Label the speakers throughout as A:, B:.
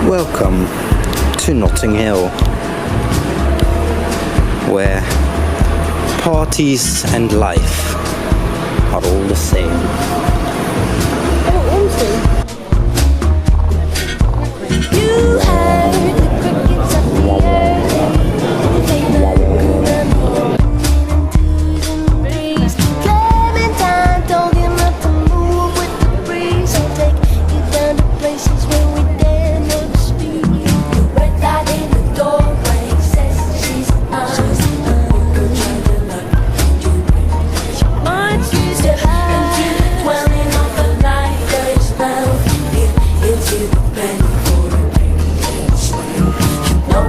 A: Welcome to Notting Hill, where parties and life are all the same.
B: You heard the crickets of the earth. They look around into the breeze. Clementine told you not to move with the breeze. I'll take you down to places where we dare not speak. Red light in the doorway says she's ours. She wants you to hide into the dwelling of the light that is found into the bed.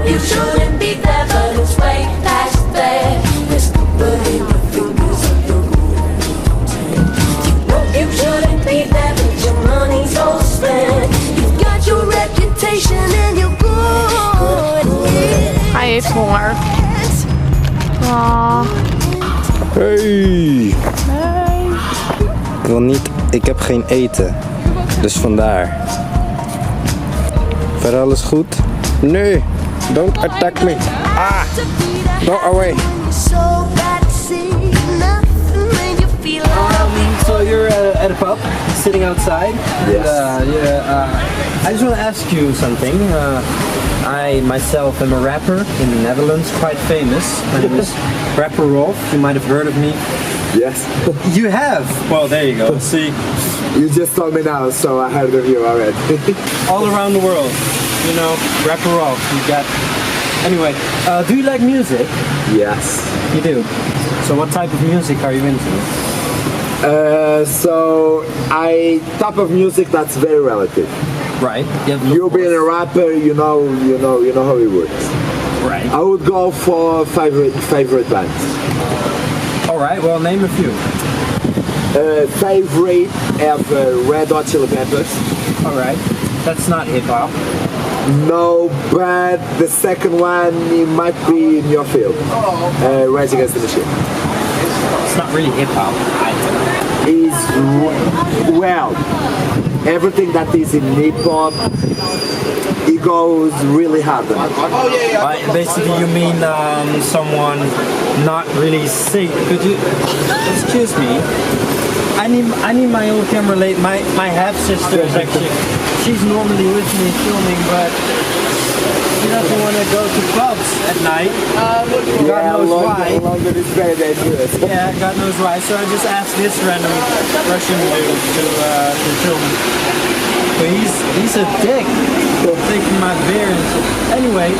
B: You shouldn't be there, but it's way past there. There's nobody but fingers on your hand. You shouldn't be there, but your money's all spent. You've got your reputation and you're good.
C: Hij heeft honger. Aww.
A: Hey!
C: Nee.
A: Ik heb geen eten, dus vandaar. Verder alles goed? Nee! Don't attack me. Ah! Go away. So you're at a pub, sitting outside.
D: Yes.
A: I just want to ask you something. I myself am a rapper in the Netherlands, quite famous. My name is Rapper Rolf. You might have heard of me.
D: Yes.
A: You have? Well, there you go. See,
D: You just told me now, so I heard of you already.
A: all around the world. You know, Rapper Rolf. You got. Anyway, do you like music?
D: Yes.
A: You do. So what type of music are you into?
D: Type of music that's very relative.
A: Right.
D: You being a rapper, you know how it works.
A: Right.
D: I would go for favorite bands.
A: All right. Well, name a few.
D: Favorite have Red Hot Chili Peppers.
A: All right. That's not hip hop.
D: No, but the second one it might be in your field. Rise Against the Machine.
A: It's not really hip hop.
D: Is well, everything that is in hip hop, it goes really hard on it.
A: Basically, you mean someone not really sing? Could you? Excuse me. I need my own camera. My half sister is actually. She's normally with me filming, but she doesn't want to go to clubs at night. God knows why.
D: London is very dangerous.
A: Yeah, God knows why. So I just asked this random Russian dude to film. But he's a dick. Taking my beer and shit. Anyway,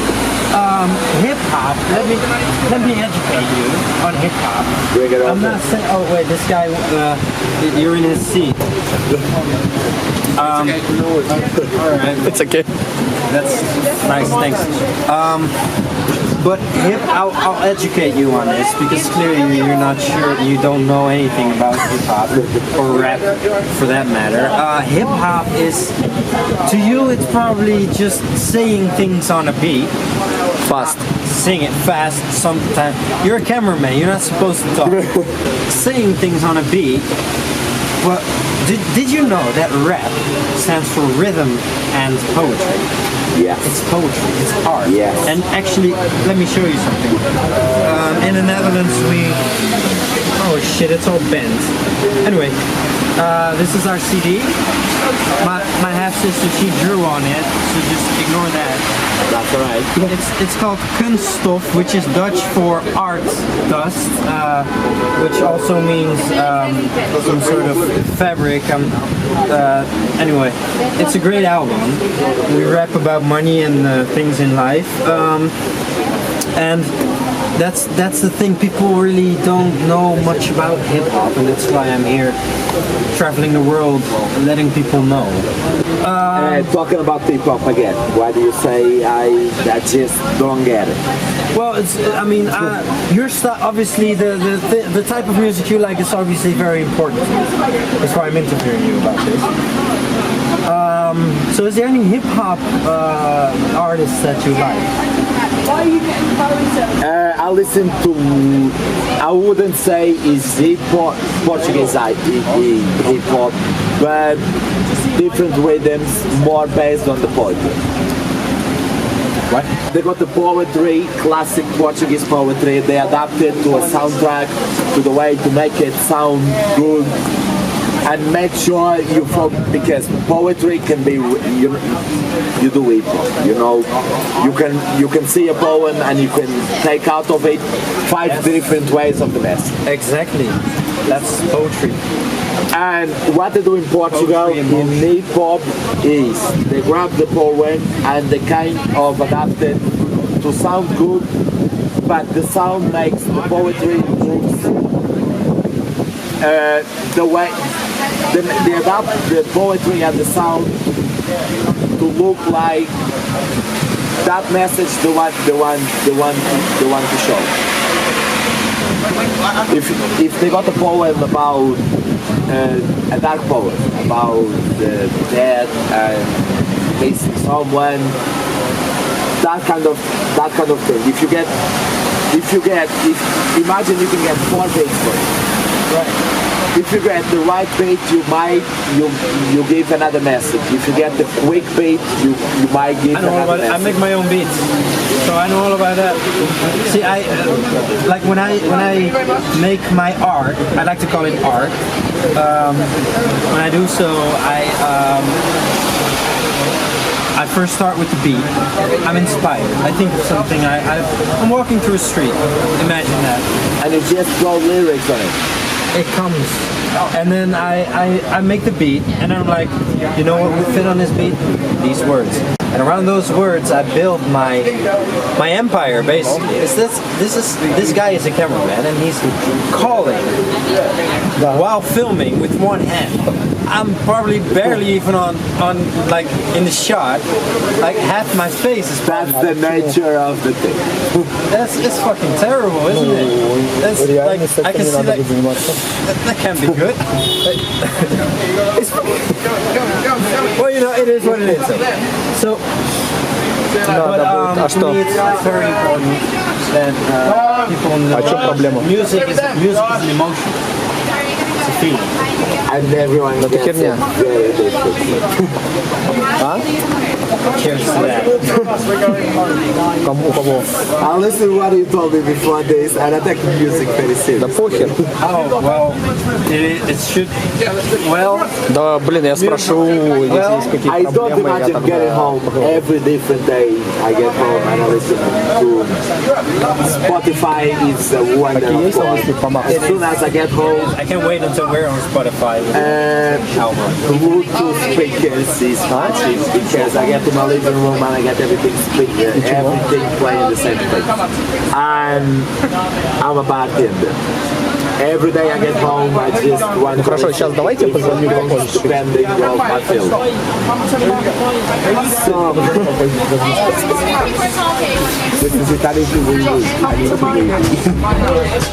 A: hip hop. Let me educate you on hip hop. I'm not saying. Oh wait, this guy. You're in his seat. Alright.
E: It's okay.
A: That's nice, thanks. But I'll educate you on this because clearly you're not sure, you don't know anything about hip hop or rap for that matter. Hip hop is, to you, it's probably just saying things on a beat.
E: Fast.
A: Sing it fast sometimes. You're a cameraman, you're not supposed to talk. Saying things on a beat. But did you know that rap stands for rhythm and poetry?
D: Yes.
A: It's poetry, it's art.
D: Yes.
A: And actually, let me show you something. In the Netherlands oh shit, it's all bent. Anyway, this is our CD. My half-sister, she drew on it, so just ignore that.
D: That's alright.
A: It's called kunststof, which is Dutch for art dust, which also means some sort of fabric. Anyway, it's a great album. We rap about money and things in life, and that's the thing. People really don't know much about hip hop, and that's why I'm here, traveling the world, letting people know.
D: Talking about hip hop again, why do you say I just don't get it?
A: Well, your style, obviously, the type of music you like is obviously very important. That's why I'm interviewing you about this. So is there any hip hop artists that you like?
D: I listen to, I wouldn't say it's hip hop, Portuguese hip hop, but different rhythms, more based on the poetry.
A: What?
D: They got the poetry, classic Portuguese poetry. They adapted to a soundtrack, to the way to make it sound good, and make sure you because poetry can be you do it. You know, you can see a poem and you can take out of it five different ways of the message.
A: Exactly. That's poetry.
D: And what they do in Portugal in hip hop is they grab the poem and they kind of adapt it to sound good, but the sound makes the poetry moves the way they adapt the poetry and the sound to look like that message they want to show. If they got a poem about a dark poem about the death and missing someone, that kind of thing. Imagine you can get 4 beats for it. Right. If you get the right beat, you give another message. If you get the quick beat, you might give another message.
A: I make my own beats, so I know all about that. See, I like when I make my art. I like to call it art. When I do so, I first start with the beat. I'm inspired. I think of something. I'm walking through a street. Imagine that.
D: And you just throw lyrics on it.
A: It comes, and then I make the beat, and I'm like, you know what would fit on this beat? These words. And around those words, I build my empire. Basically, this guy is a cameraman, and he's calling while filming with one hand. I'm probably barely even on like in the shot. Like half my face is.
D: That's the nature of the thing.
A: It's fucking terrible, isn't it? That's like I can see that can't be good. Well, you know, it is what it is. So, but to me, it's very important that people know music is an emotion. It's a feeling.
D: And everyone gets it very different.
A: Cheers to that.
D: I'll listen to what you told me before this, and I take music very seriously.
A: Oh, well, it should, well...
E: Да, блин, я спрошу, если есть какие-то
D: I don't
E: проблемы, я
D: imagine getting home every different day. I get home and I listen to Spotify. Is a wonderful. As soon as I get home,
A: I can't wait until we're on Spotify.
D: Bluetooth speakers is magic because I get to my living room and I get everything playing the same thing. And I'm a bartender. Every day I get home, I just want to
E: Хорошо, сейчас давайте позвоню
D: depending on my field. So, this is it. I need to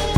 D: read.